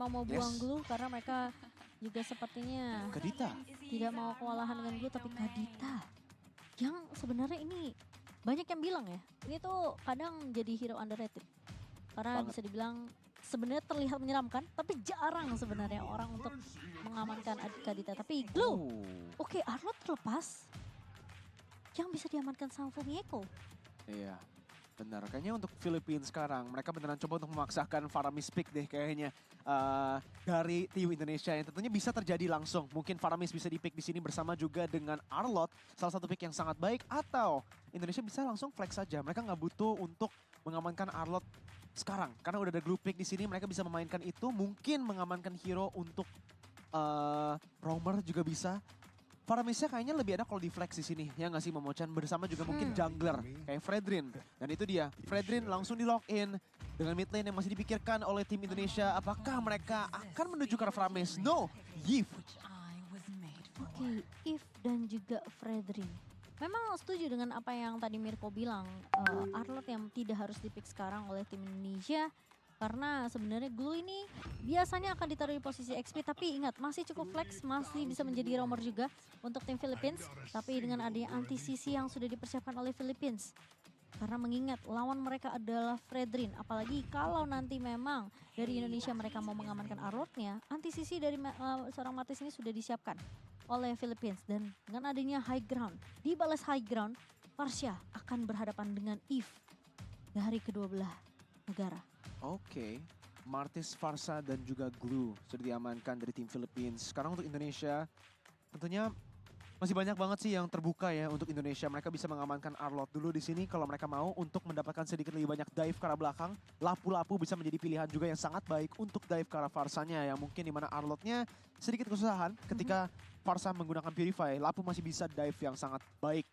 mau buang Glue karena mereka juga sepertinya Kadita. tidak mau kewalahan dengan Glue, tapi Kadita yang sebenarnya ini banyak yang bilang ya, ini tuh kadang jadi hero underrated. Karena bisa dibilang sebenarnya terlihat menyeramkan, tapi jarang sebenarnya orang untuk mengamankan Kadita. Tapi Glue, oke, Arlott terlepas, yang bisa diamankan sama Fumieko. Iya, benar. Kayaknya untuk Filipina sekarang, mereka beneran coba untuk memaksakan Faramis pick deh kayaknya. Dari tim Indonesia yang tentunya bisa terjadi langsung. Mungkin Faramis bisa di-pick di sini bersama juga dengan Arlott. Salah satu pick yang sangat baik. Atau Indonesia bisa langsung flex saja. Mereka nggak butuh untuk mengamankan Arlott sekarang. Karena udah ada glue pick di sini, mereka bisa memainkan itu. Mungkin mengamankan hero untuk roamer juga bisa. Faramisnya kayaknya lebih enak kalau di flex di sini, ya nggak sih Momochan, bersama juga mungkin jungler kayak Fredrin. Dan itu dia, Fredrin langsung di lock in dengan mid lane yang masih dipikirkan oleh tim Indonesia. Apakah mereka akan menuju ke arah Faramis? No, Yif. Oke, If dan juga Fredrin. Memang setuju dengan apa yang tadi Mirko bilang, Arlott yang tidak harus di-pick sekarang oleh tim Indonesia. Karena sebenarnya Glue ini biasanya akan ditaruh di posisi XP, tapi ingat masih cukup flex, masih bisa menjadi roamer juga untuk tim Philippines. Tapi dengan adanya anti-CC yang sudah dipersiapkan oleh Philippines. Karena mengingat lawan mereka adalah Fredrin, apalagi kalau nanti memang dari Indonesia mereka mau mengamankan Arlott-nya, anti-CC dari seorang Martis ini sudah disiapkan oleh Philippines. Dan dengan adanya high ground, dibalas high ground, Farsha akan berhadapan dengan Eve dari kedua belah negara. Oke, Martis, Farsha dan juga Glue sudah diamankan dari tim Philippines. Sekarang untuk Indonesia, tentunya masih banyak banget sih yang terbuka ya untuk Indonesia. Mereka bisa mengamankan Arlott dulu di sini kalau mereka mau untuk mendapatkan sedikit lebih banyak dive ke arah belakang. Lapu-lapu bisa menjadi pilihan juga yang sangat baik untuk dive ke arah Farsanya yang mungkin dimana Arlott-nya sedikit kesusahan ketika Farsha menggunakan Purify. Lapu masih bisa dive yang sangat baik.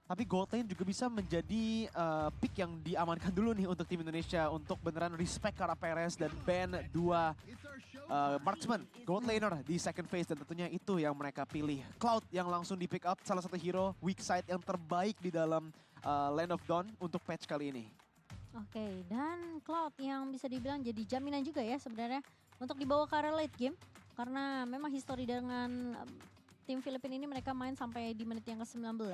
Tapi gold lane juga bisa menjadi pick yang diamankan dulu nih untuk tim Indonesia untuk beneran respect ke arah Perez dan ban dua marksman gold laner di second phase, dan tentunya itu yang mereka pilih. Cloud yang langsung di pick up, salah satu hero weak side yang terbaik di dalam Land of Dawn untuk patch kali ini. Oke, dan Cloud yang bisa dibilang jadi jaminan juga ya sebenarnya untuk dibawa ke arah late game. Karena memang histori dengan tim Filipina ini mereka main sampai di menit yang ke-19.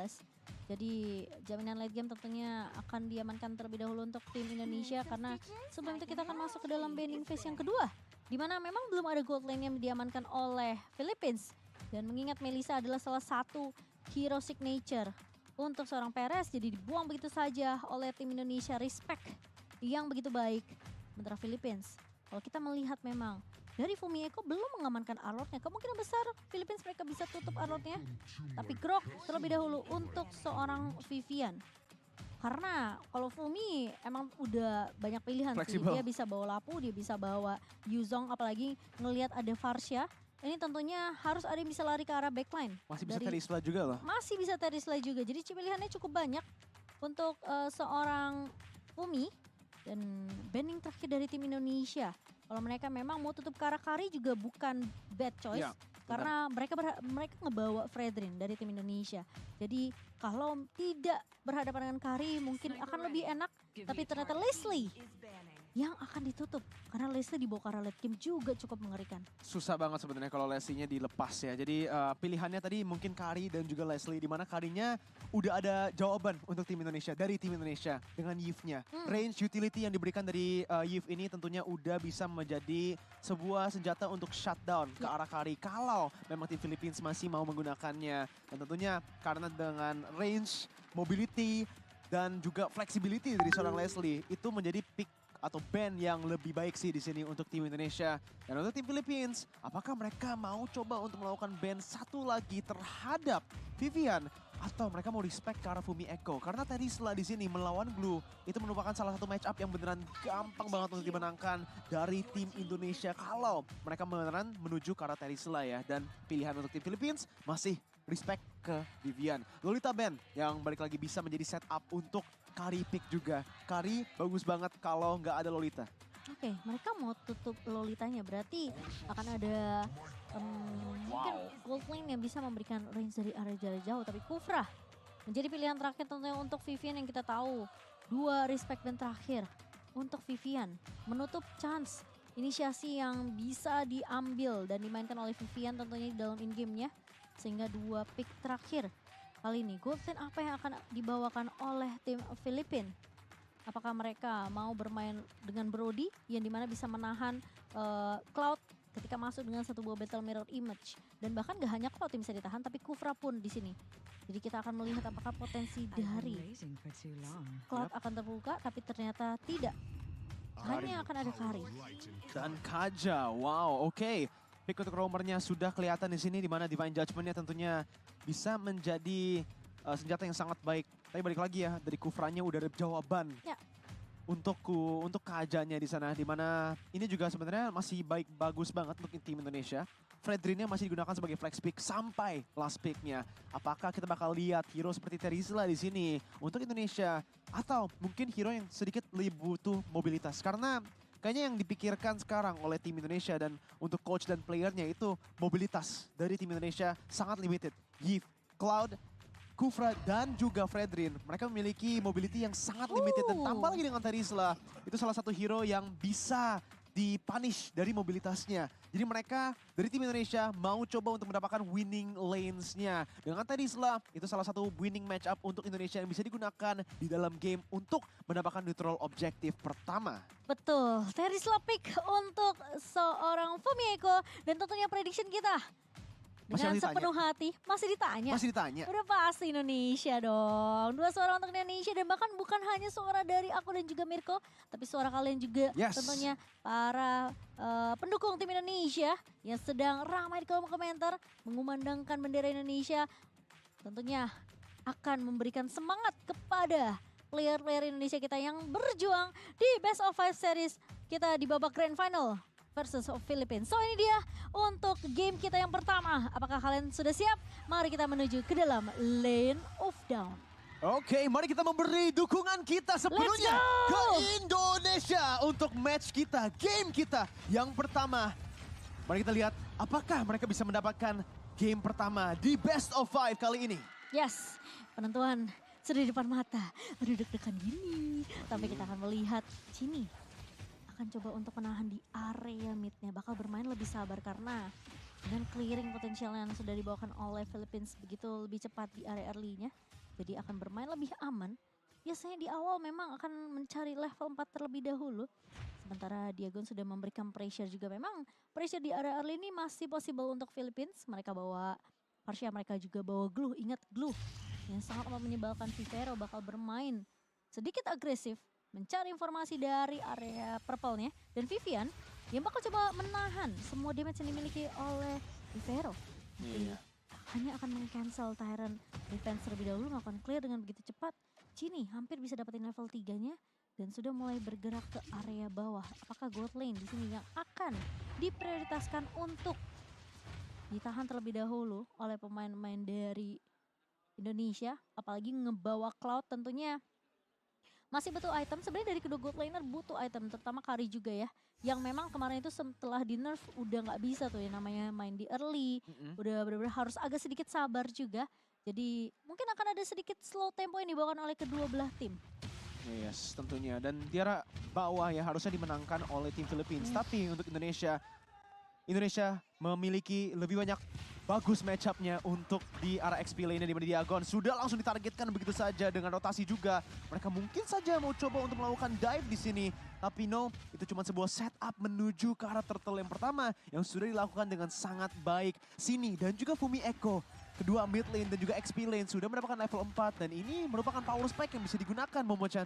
Jadi jaminan late game tentunya akan diamankan terlebih dahulu untuk tim Indonesia. Karena sebelum itu kita akan masuk ke dalam banning phase yang kedua. Dimana memang belum ada gold lane yang diamankan oleh Philippines. Dan mengingat Melissa adalah salah satu hero signature untuk seorang Perez, jadi dibuang begitu saja oleh tim Indonesia. Respect yang begitu baik sementara Philippines. Kalau kita melihat memang dari Fumieko belum mengamankan Arlott-nya, kemungkinan besar Philippines mereka bisa tutup Arlott-nya. Tapi Grok terlebih dahulu untuk seorang Vivian. Karena kalau Fumi emang udah banyak pilihan sih. Dia bisa bawa Lapu, dia bisa bawa Yuzong, apalagi ngelihat ada Farsha. Ini tentunya harus ada yang bisa lari ke arah backline. Masih bisa Terisla juga loh. Masih bisa Terisla juga. Jadi pilihannya cukup banyak untuk seorang Fumi. Dan banning terakhir dari tim Indonesia. Kalau mereka memang mau tutup ke arah Kari juga bukan bad choice. Ya, karena mereka ngebawa Fredrin dari tim Indonesia. Jadi kalau tidak berhadapan dengan Kari mungkin akan lebih enak. Tapi ternyata Leslie yang akan ditutup. Karena Leslie dibawa ke arah late game juga cukup mengerikan. Susah banget sebenarnya kalau Leslie-nya dilepas ya. Jadi pilihannya tadi mungkin Kari dan juga Leslie. Dimana Karinya udah ada jawaban untuk tim Indonesia. Dari tim Indonesia dengan Yves-nya. Range utility yang diberikan dari Yves ini tentunya udah bisa menjadi sebuah senjata untuk shutdown ke arah Kari. Kalau memang tim Philippines masih mau menggunakannya. Dan tentunya karena dengan range, mobility, dan juga flexibility dari seorang Leslie. Itu menjadi pick atau ban yang lebih baik sih di sini untuk tim Indonesia. Dan untuk tim Philippines, apakah mereka mau coba untuk melakukan ban satu lagi terhadap Vivian? Atau mereka mau respect ke arah Fumieko? Karena tadi setelah di sini melawan Glue, itu merupakan salah satu match up yang beneran gampang banget untuk dimenangkan dari tim Indonesia. Kalau mereka beneran menuju ke arah Terisla ya. Dan pilihan untuk tim Philippines masih respect ke Vivian. Lolita Band yang balik lagi bisa menjadi setup untuk Kari pick juga. Kari bagus banget kalau nggak ada Lolita. Oke, mereka mau tutup Lolitanya, berarti akan ada mungkin gold lane yang bisa memberikan range dari area jarak jauh. Tapi Kufra menjadi pilihan terakhir tentunya untuk Vivian yang kita tahu. 2 respect band terakhir untuk Vivian menutup chance inisiasi yang bisa diambil dan dimainkan oleh Vivian tentunya di dalam in-game-nya. Sehingga 2 pick terakhir kali ini. Gold lane apa yang akan dibawakan oleh tim Filipina? Apakah mereka mau bermain dengan Brody yang dimana bisa menahan Cloud ketika masuk dengan satu buah battle mirror image. Dan bahkan gak hanya Cloud yang bisa ditahan tapi Kufra pun di sini. Jadi kita akan melihat apakah potensi dari Cloud akan terbuka tapi ternyata tidak. Hanya akan ada Kari. Dan Kaja, wow, oke. Pick untuk roamernya sudah kelihatan di sini, di mana Divine Judgment-nya tentunya bisa menjadi senjata yang sangat baik. Tapi balik lagi ya, dari Kufranya udah ada jawaban Ya. untuk Kajanya di sana, di mana ini juga sebenarnya masih bagus banget untuk tim Indonesia. Fredrinnya masih digunakan sebagai flex pick sampai last picknya. Apakah kita bakal lihat hero seperti Terizla di sini untuk Indonesia, atau mungkin hero yang sedikit lebih butuh mobilitas? Karena kayaknya yang dipikirkan sekarang oleh tim Indonesia dan untuk coach dan playernya itu mobilitas dari tim Indonesia sangat limited. Yves, Cloud, Kufra dan juga Fredrin, mereka memiliki mobility yang sangat limited dan tambah lagi dengan Terizla. Itu salah satu hero yang bisa dipunish dari mobilitasnya. Jadi mereka dari tim Indonesia mau coba untuk mendapatkan winning lanes-nya. Dengan Terizla, itu salah satu winning matchup untuk Indonesia yang bisa digunakan di dalam game untuk mendapatkan neutral objektif pertama. Betul, Terizla pick untuk seorang Fumieko dan tentunya prediction kita. Dengan sepenuh hati, masih ditanya. Masih ditanya. Udah pasti Indonesia dong. 2 suara untuk Indonesia dan bahkan bukan hanya suara dari aku dan juga Mirko. Tapi suara kalian juga tentunya para pendukung tim Indonesia yang sedang ramai di kolom komentar. Mengumandangkan bendera Indonesia. Tentunya akan memberikan semangat kepada player-player Indonesia kita yang berjuang di Best of 5 Series kita di babak Grand Final versus Philippines. So ini dia untuk game kita yang pertama. Apakah kalian sudah siap? Mari kita menuju ke dalam Lane of Dawn. Oke, mari kita memberi dukungan kita sepenuhnya ke Indonesia untuk match kita, game kita yang pertama. Mari kita lihat apakah mereka bisa mendapatkan game pertama di Best of 5 kali ini. Yes, penentuan sudah di depan mata. Aduh deg-degan gini. Tapi kita akan melihat sini. Akan coba untuk menahan di area midnya, bakal bermain lebih sabar karena dengan clearing potensial yang sudah dibawakan oleh Philippines begitu lebih cepat di area early-nya, jadi akan bermain lebih aman. Biasanya di awal memang akan mencari level 4 terlebih dahulu, sementara Diagon sudah memberikan pressure juga. Memang pressure di area early ini masih possible untuk Philippines. Mereka bawa Parsia, mereka juga bawa Glue. Ingat Glue yang sangat menyebalkan. Vivero bakal bermain sedikit agresif, mencari informasi dari area purple-nya. Dan Vivian yang bakal coba menahan semua damage yang dimiliki oleh Vivero. Hanya akan meng-cancel Tyrant defense terlebih dahulu, melakukan clear dengan begitu cepat. Cini hampir bisa dapetin level 3-nya dan sudah mulai bergerak ke area bawah. Apakah gold lane di sini yang akan diprioritaskan untuk ditahan terlebih dahulu oleh pemain-pemain dari Indonesia, apalagi ngebawa Cloud tentunya masih butuh item. Sebenarnya dari kedua gold laner butuh item, terutama Kari juga ya. Yang memang kemarin itu setelah di nerf udah nggak bisa tuh ya namanya main di early. Udah benar-benar harus agak sedikit sabar juga. Jadi mungkin akan ada sedikit slow tempo yang dibawakan oleh kedua belah tim. Yes, tentunya. Dan tiara bawah ya harusnya dimenangkan oleh tim Philippines. Tapi untuk Indonesia memiliki lebih banyak bagus match-up-nya untuk di arah XP lane-nya, di mana Diagon sudah langsung ditargetkan begitu saja dengan rotasi juga. Mereka mungkin saja mau coba untuk melakukan dive di sini. Tapi no, itu cuma sebuah setup menuju ke arah turtle yang pertama yang sudah dilakukan dengan sangat baik. Sini dan juga Fumieko, kedua mid lane dan juga XP lane sudah mendapatkan level 4. Dan ini merupakan power spike yang bisa digunakan, Momo-chan.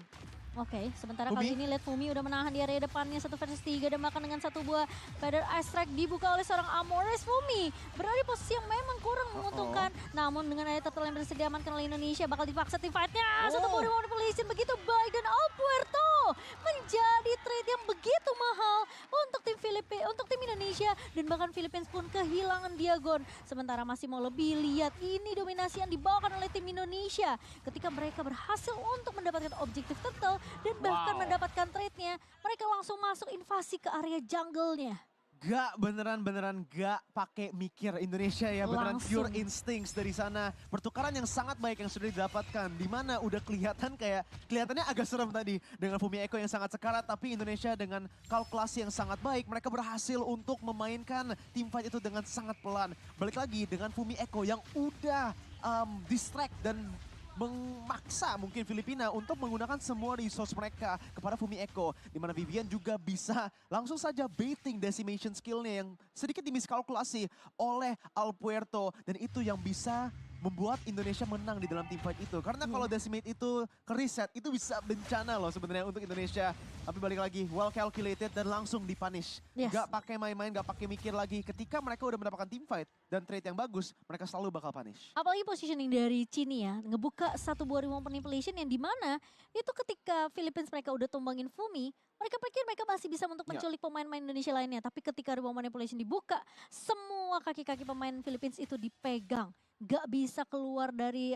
Oke, sementara kali ini lihat Fumi udah menahan di area depannya 1 versus 3 dan bahkan dengan satu buah Feather Ice Strike dibuka oleh seorang Amores. Fumi berada di posisi yang memang kurang menguntungkan. Namun dengan area turtle yang bersedia diamankan oleh Indonesia bakal dipaksa tim fight-nya. Satu buah manipulation begitu baik dan Alpuerto menjadi trade yang begitu mahal untuk tim Filipina, untuk tim Indonesia, dan bahkan Philippines pun kehilangan Diagon. Sementara masih mau lebih lihat ini dominasi yang dibawakan oleh tim Indonesia ketika mereka berhasil untuk mendapatkan objektif turtle dan bahkan mendapatkan trade-nya. Mereka langsung masuk invasi ke area jungle-nya. beneran gak pakai mikir Indonesia ya, beneran Langsung. pure instincts dari sana. Pertukaran yang sangat baik yang sudah didapatkan, di mana udah kelihatannya agak serem tadi dengan Fumi Eko yang sangat sekarat, tapi Indonesia dengan kalkulasi yang sangat baik, mereka berhasil untuk memainkan teamfight itu dengan sangat pelan. Balik lagi dengan Fumi Eko yang udah distract dan memaksa mungkin Filipina untuk menggunakan semua resource mereka kepada Fumi Eko. Di mana Vivian juga bisa langsung saja baiting decimation skillnya yang sedikit dimiskalkulasi oleh Alpuerto. Dan itu yang bisa membuat Indonesia menang di dalam teamfight itu. Karena kalau decimate itu ke reset, itu bisa bencana loh sebenarnya untuk Indonesia. Tapi balik lagi, well calculated dan langsung dipunish. Yes. Gak pakai main-main, gak pakai mikir lagi. Ketika mereka udah mendapatkan teamfight dan trade yang bagus, mereka selalu bakal punish. Apalagi positioning dari Cini ya, ngebuka satu buah remote manipulation yang dimana itu ketika Philippines mereka udah tumbangin Fumi, mereka pikir mereka masih bisa untuk menculik pemain-pemain Indonesia lainnya. Tapi ketika remote manipulation dibuka, semua kaki-kaki pemain Philippines itu dipegang. Gak bisa keluar dari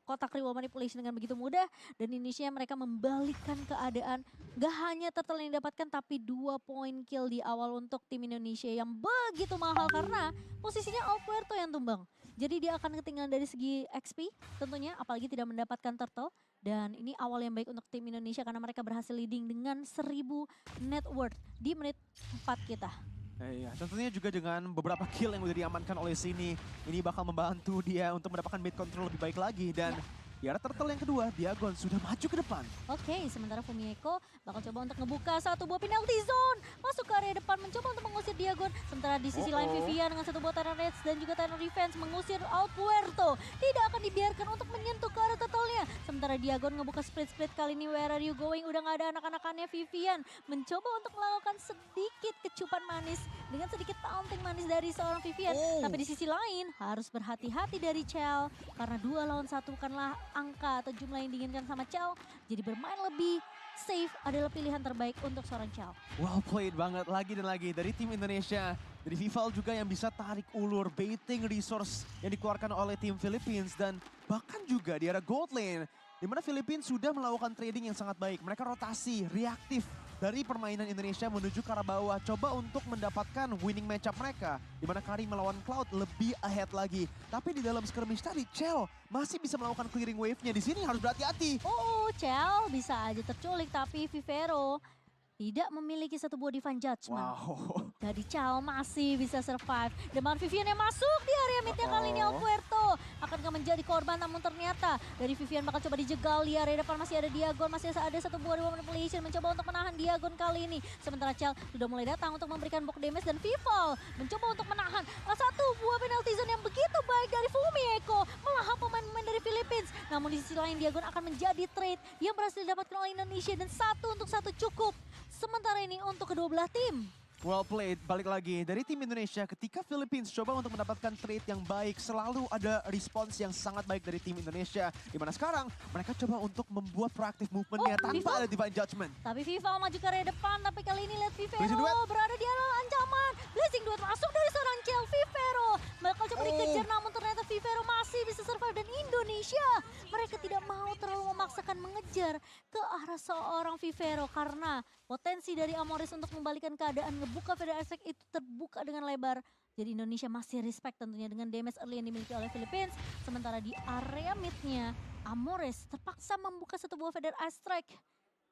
kotak remote manipulation dengan begitu mudah. Dan Indonesia mereka membalikkan keadaan. Gak hanya turtle yang didapatkan tapi 2 point kill di awal untuk tim Indonesia yang begitu mahal karena posisinya Alpuerto yang tumbang. Jadi dia akan ketinggalan dari segi XP tentunya, apalagi tidak mendapatkan turtle. Dan ini awal yang baik untuk tim Indonesia karena mereka berhasil leading dengan 1000 net worth di menit 4 kita. Iya, tentunya juga dengan beberapa kill yang udah diamankan oleh sini, ini bakal membantu dia untuk mendapatkan mid control lebih baik lagi. Dan di arah turtle yang kedua, Diagon sudah maju ke depan. Oke, sementara Fumi Eko bakal coba untuk ngebuka satu buah penalty zone. Masuk ke area depan, mencoba untuk mengusir Diagon. Sementara di sisi lain Vivian dengan satu buah Tyrant Rage dan juga Tyrant Revenge mengusir Alpuerto. Tidak akan dibiarkan untuk menyentuh ke arah turtle-nya. Sementara Diagon ngebuka split-split kali ini, where are you going? Udah gak ada anak-anakannya. Vivian mencoba untuk melakukan sedikit kecupan manis dengan sedikit taunting manis dari seorang Vivian. Tapi di sisi lain harus berhati-hati dari Chell karena 2 lawan 1 bukanlah angka atau jumlah yang diinginkan sama Chell. Jadi bermain lebih safe adalah pilihan terbaik untuk seorang Chell. Well played banget lagi dan lagi dari tim Indonesia. Dari Vival juga yang bisa tarik ulur, baiting resource yang dikeluarkan oleh tim Philippines. Dan bahkan juga di arah gold lane, di mana Philippines sudah melakukan trading yang sangat baik. Mereka rotasi, reaktif dari permainan Indonesia menuju ke arah bawah. Coba untuk mendapatkan winning matchup mereka. Di mana Kari melawan Cloud lebih ahead lagi. Tapi di dalam skirmish tadi, Chell masih bisa melakukan clearing wave-nya. Di sini harus berhati-hati. Chell bisa aja terculik tapi Vivero tidak memiliki satu buah Divine Judgment. Wow. Jadi Chell masih bisa survive. Demar Vivian yang masuk di area midnya kali ini Alpuerto. Akankah menjadi korban, namun ternyata dari Vivian bakal coba dijegal. Di area depan masih ada Diagon, masih ada satu buah remote manipulation mencoba untuk menahan Diagon kali ini. Sementara Chell sudah mulai datang untuk memberikan block damage dan Vival mencoba untuk menahan satu buah penalty zone yang begitu baik dari Fumi Eko. Melahap pemain-pemain dari Philippines. Namun di sisi lain Diagon akan menjadi trade yang berhasil didapatkan oleh Indonesia dan 1-1 cukup. Sementara ini untuk kedua belah tim. Well played, balik lagi dari tim Indonesia. Ketika Philippines coba untuk mendapatkan trade yang baik, selalu ada respons yang sangat baik dari tim Indonesia. Dimana sekarang mereka coba untuk membuat proactive movementnya tanpa ada Divine Judgment. Tapi Vival maju ke area depan, tapi kali ini lihat Blazing Vivero Duet. berada di arah ancaman. Blazing Duet masuk dari seorang Chell. Vivero bakal coba dikejar, namun ternyata Vivero masih bisa survive. Dan Indonesia, mereka tidak mau terlalu memaksakan mengejar ke arah seorang Vivero karena potensi dari Amoris untuk membalikan keadaan ngebuka Federal Aspect itu terbuka dengan lebar. Jadi Indonesia masih respect tentunya dengan damage early yang dimiliki oleh Philippines. Sementara di area midnya, Amoris terpaksa membuka satu buah Federal Strike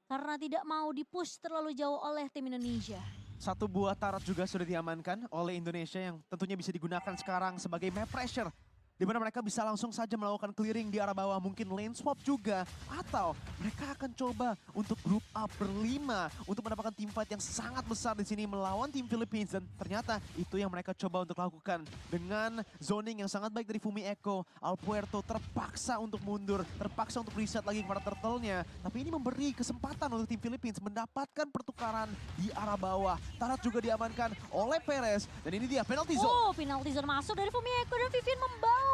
karena tidak mau dipush terlalu jauh oleh tim Indonesia. Satu buah turret juga sudah diamankan oleh Indonesia yang tentunya bisa digunakan sekarang sebagai map pressure. Di mana mereka bisa langsung saja melakukan clearing di arah bawah, mungkin lane swap juga. Atau mereka akan coba untuk group up berlima untuk mendapatkan team fight yang sangat besar di sini melawan tim Philippines. Dan ternyata itu yang mereka coba untuk lakukan. Dengan zoning yang sangat baik dari Fumi Eko, Alpuerto terpaksa untuk mundur, terpaksa untuk reset lagi kepada turtle-nya. Tapi ini memberi kesempatan untuk tim Philippines mendapatkan pertukaran di arah bawah. Tarat juga diamankan oleh Perez. Dan ini dia penalty zone. Penalty zone masuk dari Fumi Eko dan Vivian membawa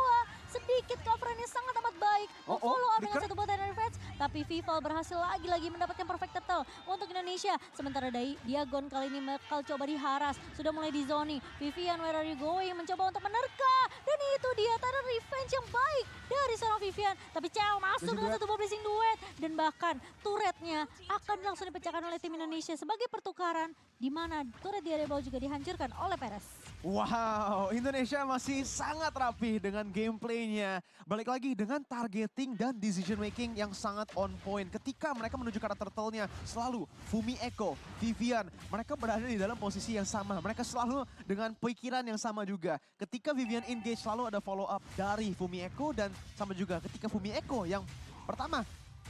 sedikit coveran yang sangat amat baik. Follow up dengan Flicker. satu botan dari Reds, tapi Vival berhasil lagi-lagi mendapatkan perfect turtle untuk Indonesia. Sementara Diagon kali ini bakal coba diharas, sudah mulai di zoning. Vivian, where are you going? Mencoba untuk menerka, dan itu dia tanda revenge yang baik dari seorang Vivian. Tapi Chell masuk dengan satu ball blessing duet, dan bahkan turretnya akan langsung dipecahkan oleh tim Indonesia sebagai pertukaran, di mana turret di area bawah juga dihancurkan oleh Perez. Wow, Indonesia masih sangat rapi dengan gameplaynya. Balik lagi dengan targeting dan decision making yang sangat on point. Ketika mereka menuju ke arah turtle-nya, selalu Fumi Echo, Vivian, mereka berada di dalam posisi yang sama. Mereka selalu dengan pikiran yang sama juga. Ketika Vivian engage, selalu ada follow up dari Fumi Echo, dan sama juga ketika Fumi Echo yang pertama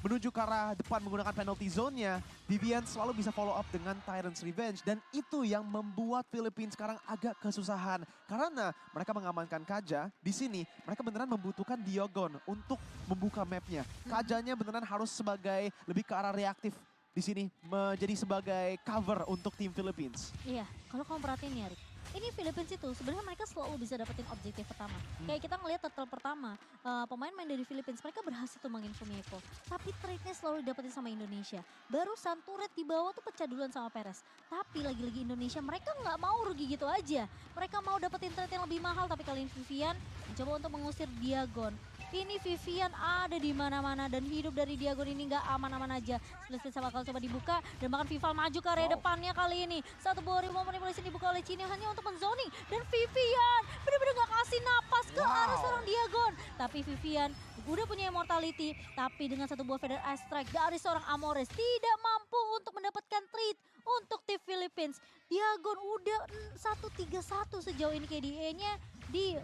menuju ke arah depan menggunakan penalty zone-nya, Vivian selalu bisa follow up dengan Tyrant's Revenge. Dan itu yang membuat Filipina sekarang agak kesusahan. Karena mereka mengamankan Kaja, di sini mereka beneran membutuhkan Diagon untuk membuka mapnya. Kajanya beneran harus sebagai lebih ke arah reaktif. Di sini menjadi sebagai cover untuk tim Philippines. Iya, kalau kamu perhatiin ya, Rik, ini Philippines itu sebenarnya mereka selalu bisa dapetin objektif pertama. Kayak kita ngelihat turtle pertama, pemain-pemain dari Philippines mereka berhasil tumbangin Fumieko. Tapi trade-nya selalu didapetin sama Indonesia. Barusan turret di bawah tuh pecah duluan sama Perez. Tapi lagi-lagi Indonesia mereka nggak mau rugi gitu aja. Mereka mau dapetin trade yang lebih mahal, tapi kali ini Vivian mencoba untuk mengusir Diagon. Ini Vivian ada di mana-mana dan hidup dari Diagon ini nggak aman-aman aja. Split bakal coba dibuka dan bahkan Vival maju ke area depannya kali ini. Satu buah remote manipulation dibuka oleh Cini hanya untuk menzoning, dan Vivian bener-bener nggak kasih napas ke arah seorang Diagon. Tapi Vivian udah punya immortality, tapi dengan satu buah Feather Ice Strike dari seorang Amores tidak mampu untuk mendapatkan treat untuk tim Philippines. Diagon udah 1-3-1 sejauh ini KDA-nya di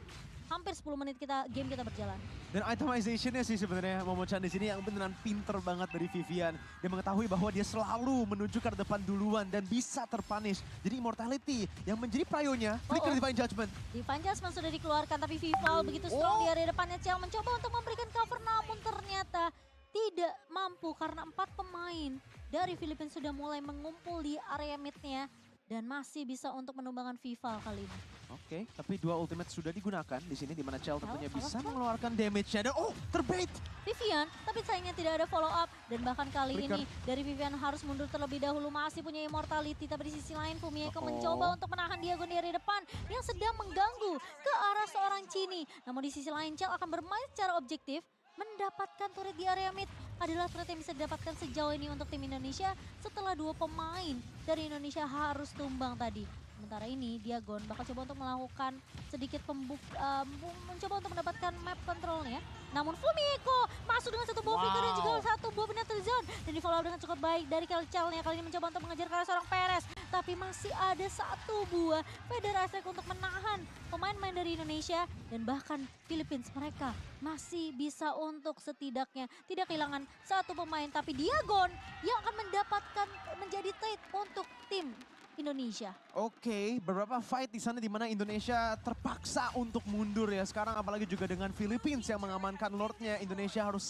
hampir 10 menit game kita berjalan. Dan itemization-nya sih sebenarnya Momo-chan di sini yang beneran pinter banget dari Vivian. Dia mengetahui bahwa dia selalu menuju ke depan duluan dan bisa terpunish. Jadi immortality yang menjadi prayonya, Flicker Divine Judgment. Divine Judgment sudah dikeluarkan, tapi Vival begitu strong di area depannya. Chell mencoba untuk memberikan cover, namun ternyata tidak mampu karena 4 pemain dari Filipina sudah mulai mengumpul di area mid-nya dan masih bisa untuk menumbangkan Vival kali ini. Oke, tapi dua ultimate sudah digunakan di sini, di mana Chell tentunya bisa mengeluarkan damage-nya. Dan terbait! Vivian, tapi sayangnya tidak ada follow up. Dan bahkan kali ini dari Vivian harus mundur terlebih dahulu, masih punya immortality. Tapi di sisi lain Fumieko mencoba untuk menahan Diagon di area depan yang sedang mengganggu ke arah seorang Cini. Namun di sisi lain Chell akan bermain secara objektif, mendapatkan turret di area mid adalah turret yang bisa didapatkan sejauh ini untuk tim Indonesia setelah dua pemain dari Indonesia harus tumbang tadi. Sementara ini Diagon bakal coba untuk melakukan sedikit mencoba untuk mendapatkan map controlnya. Namun Fumieko masuk dengan satu buah flicker dan juga satu buah penalty zone. Dan di follow up dengan cukup baik dari Chell-nya kali ini mencoba untuk mengejar ke arah seorang Perez. Tapi masih ada satu buah Feather Ice Strike untuk menahan pemain-pemain dari Indonesia. Dan bahkan Philippines mereka masih bisa untuk setidaknya tidak kehilangan satu pemain. Tapi Diagon yang akan mendapatkan menjadi trade untuk tim Indonesia. Oke, beberapa fight di sana di mana Indonesia terpaksa untuk mundur ya. Sekarang apalagi juga dengan Philippines yang mengamankan Lordnya, Indonesia harus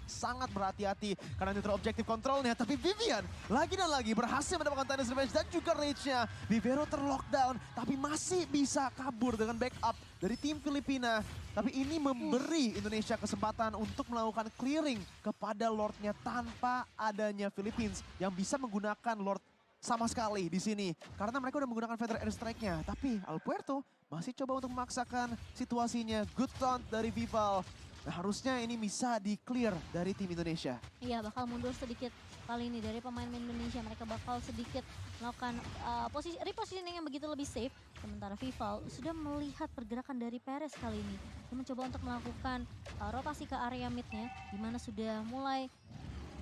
sangat berhati-hati karena neutral objective controlnya. Tapi Vivian lagi dan lagi berhasil mendapatkan Tyrant's Revenge dan juga rage-nya. Vivero terlockdown tapi masih bisa kabur dengan backup dari tim Filipina. Tapi ini memberi Indonesia kesempatan untuk melakukan clearing kepada Lordnya tanpa adanya Philippines yang bisa menggunakan Lord sama sekali di sini. Karena mereka udah menggunakan Feather Air Strike-nya. Tapi Alpuerto masih coba untuk memaksakan situasinya. Good taunt dari Vival. Nah, harusnya ini bisa di-clear dari tim Indonesia. Iya, bakal mundur sedikit kali ini dari pemain Indonesia. Mereka bakal sedikit melakukan repositioning yang begitu lebih safe. Sementara Vival sudah melihat pergerakan dari Perez kali ini. Dia mencoba untuk melakukan rotasi ke area mid-nya. Di mana sudah mulai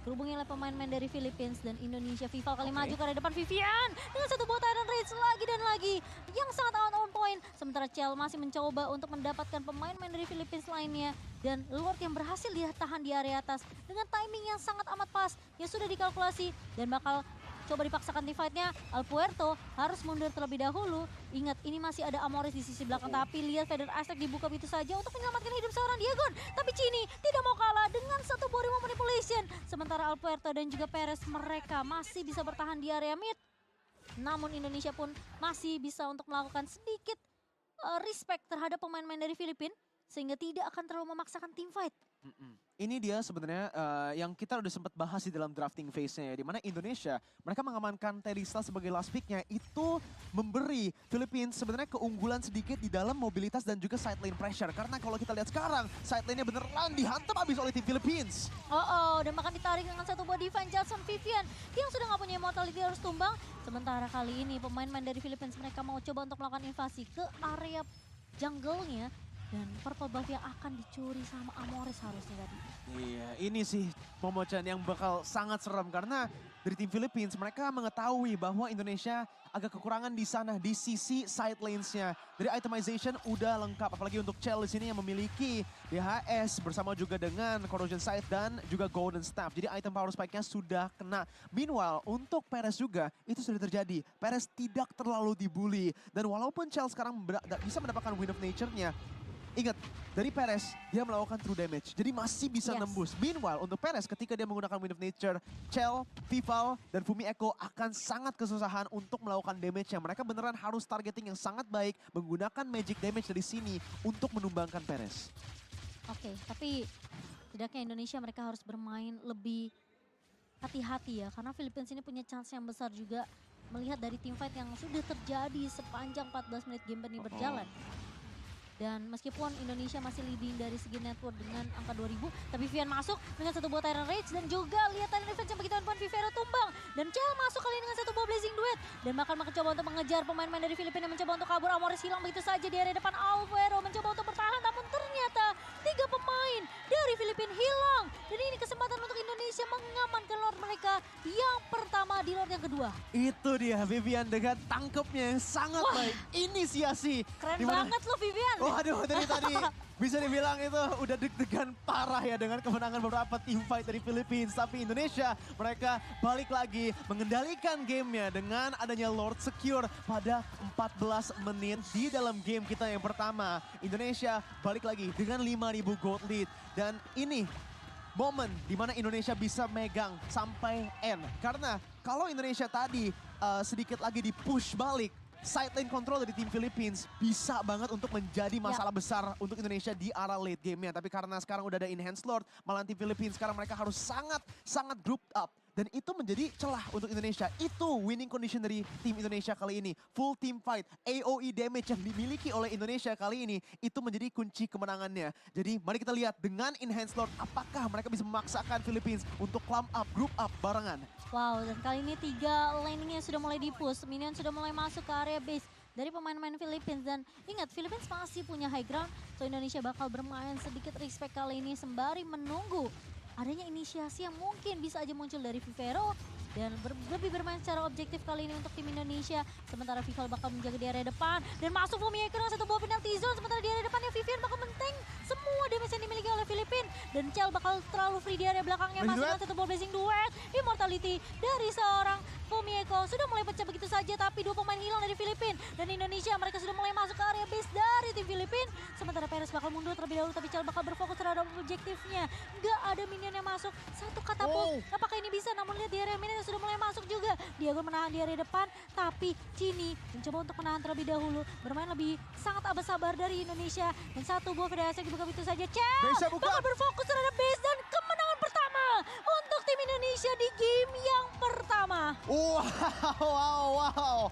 berhubungi oleh pemain-pemain dari Philippines dan Indonesia. Vival kali maju ke area depan Vivian dengan satu buah Tyrant Rage lagi dan lagi yang sangat on point. Sementara Chell masih mencoba untuk mendapatkan pemain-pemain dari Philippines lainnya dan Lord yang berhasil ditahan di area atas dengan timing yang sangat amat pas yang sudah dikalkulasi dan bakal coba dipaksakan di fight-nya. Alpuerto harus mundur terlebih dahulu. Ingat, ini masih ada Amores di sisi belakang. Tapi lihat Feather Ice Strike dibuka begitu saja untuk menyelamatkan hidup seorang Diagon. Tapi Cini tidak mau kalah dengan satu buah remote manipulation. Sementara Alpuerto dan juga Perez mereka masih bisa bertahan di area mid. Namun Indonesia pun masih bisa untuk melakukan sedikit respect terhadap pemain-pemain dari Filipina. sehingga tidak akan terlalu memaksakan team fight. Ini dia sebenarnya yang kita udah sempat bahas di dalam drafting phase-nya ya, di mana Indonesia mereka mengamankan Terisla sebagai last pick-nya itu memberi Philippines sebenarnya keunggulan sedikit di dalam mobilitas dan juga side lane pressure, karena kalau kita lihat sekarang side lane-nya beneran dihantam habis oleh tim Philippines. Dan makan ditarik dengan satu buah defense Jason Vivian yang sudah nggak punya immortality harus tumbang. Sementara kali ini pemain-pemain dari Philippines mereka mau coba untuk melakukan invasi ke area jungle-nya. Dan purple buff yang akan dicuri sama Amoris harusnya tadi. Iya, ini sih Momochan yang bakal sangat serem karena dari tim Philippines mereka mengetahui bahwa Indonesia agak kekurangan di sana di sisi side lanes-nya. Dari itemization udah lengkap, apalagi untuk Chell di sini yang memiliki DHS bersama juga dengan Corrosion Sight dan juga Golden Staff. Jadi item power spike-nya sudah kena. Meanwhile, untuk Perez juga itu sudah terjadi. Perez tidak terlalu dibully dan walaupun Chell sekarang bisa mendapatkan Wind of Nature-nya, ingat, dari Perez, dia melakukan true damage. Jadi masih bisa nembus. Meanwhile, untuk Perez ketika dia menggunakan Wind of Nature, Chell, Vival, dan Fumi Echo akan sangat kesusahan untuk melakukan damage-nya. Mereka beneran harus targeting yang sangat baik, menggunakan magic damage dari sini untuk menumbangkan Perez. Oke, tapi tidaknya Indonesia mereka harus bermain lebih hati-hati ya. Karena Philippines ini punya chance yang besar juga melihat dari team fight yang sudah terjadi sepanjang 14 menit game ini berjalan. Dan meskipun Indonesia masih leading dari segi network dengan angka 2000, tapi Vivian masuk dengan satu buah Tyrant Rage dan juga lihat Tyrant Defense yang begitu on Vivero tumbang. Dan Chell masuk kali ini dengan satu buah Blazing Duet. Dan bahkan mencoba untuk mengejar pemain-pemain dari Filipina, mencoba untuk kabur. Amoris hilang begitu saja di area depan. Alvaro mencoba untuk bertahan, namun ternyata 3 pemain dari Filipina hilang. Dan ini kesempatan untuk Indonesia mengamankan Lord mereka yang pertama di Lord yang kedua. Itu dia Vivian dengan tangkepnya yang sangat baik. Inisiasi. Keren banget loh Vivian. Waduh, dari tadi bisa dibilang itu udah deg-degan parah ya dengan kemenangan beberapa team fight dari Philippines. Tapi Indonesia mereka balik lagi mengendalikan gamenya dengan adanya Lord Secure pada 14 menit di dalam game kita yang pertama. Indonesia balik lagi dengan 5.000 gold lead. Dan ini momen dimana Indonesia bisa megang sampai end. Karena kalau Indonesia tadi sedikit lagi di-push balik, side lane control dari tim Philippines bisa banget untuk menjadi masalah besar untuk Indonesia di arah late game-nya. Tapi karena sekarang udah ada Enhanced Lord, malah tim Philippines sekarang mereka harus sangat grouped up. Dan itu menjadi celah untuk Indonesia. Itu winning condition dari tim Indonesia kali ini. Full team fight, AoE damage yang dimiliki oleh Indonesia kali ini, itu menjadi kunci kemenangannya. Jadi mari kita lihat dengan Enhanced Lord, apakah mereka bisa memaksakan Philippines untuk climb up, group up barengan. Wow, dan kali ini 3 laningnya sudah mulai di-push. Minion sudah mulai masuk ke area base dari pemain-pemain Philippines. Dan ingat, Philippines masih punya high ground. So Indonesia bakal bermain sedikit respect kali ini sembari menunggu adanya inisiasi yang mungkin bisa aja muncul dari Vivero. Dan lebih bermain secara objektif kali ini untuk tim Indonesia. Sementara Vival bakal menjaga di area depan. Dan masuk Fumi Echo dengan satu buah penalty zone. Sementara di area depannya Vivian bakal menteng semua damage yang dimiliki oleh Filipina. Dan Chell bakal terlalu free di area belakangnya. Masuk dengan satu buah Blazing Duet. Immortality dari seorang Fumi Echo sudah mulai pecah begitu saja. Tapi 2 pemain hilang dari Filipina. Dan Indonesia mereka sudah mulai masuk ke area base dari tim Filipina. Sementara Perez bakal mundur terlebih dahulu. Tapi Chell bakal berfokus terhadap objektifnya. Gak ada minion yang masuk. Satu katapult. Apakah ini bisa? Namun lihat di area minion sudah mulai masuk juga. Diago menahan di area depan, tapi Cini mencoba untuk menahan terlebih dahulu. Bermain lebih sangat sabar dari Indonesia. Dan satu buah VDS yang dibuka itu saja. Chell bakal berfokus terhadap base dan kemenangan pertama untuk tim Indonesia di game yang pertama. Wow.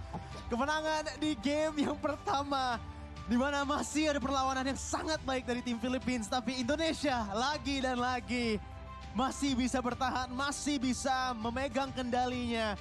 Kemenangan di game yang pertama. Di mana masih ada perlawanan yang sangat baik dari tim Philippines. Tapi Indonesia lagi dan lagi masih bisa bertahan, masih bisa memegang kendalinya.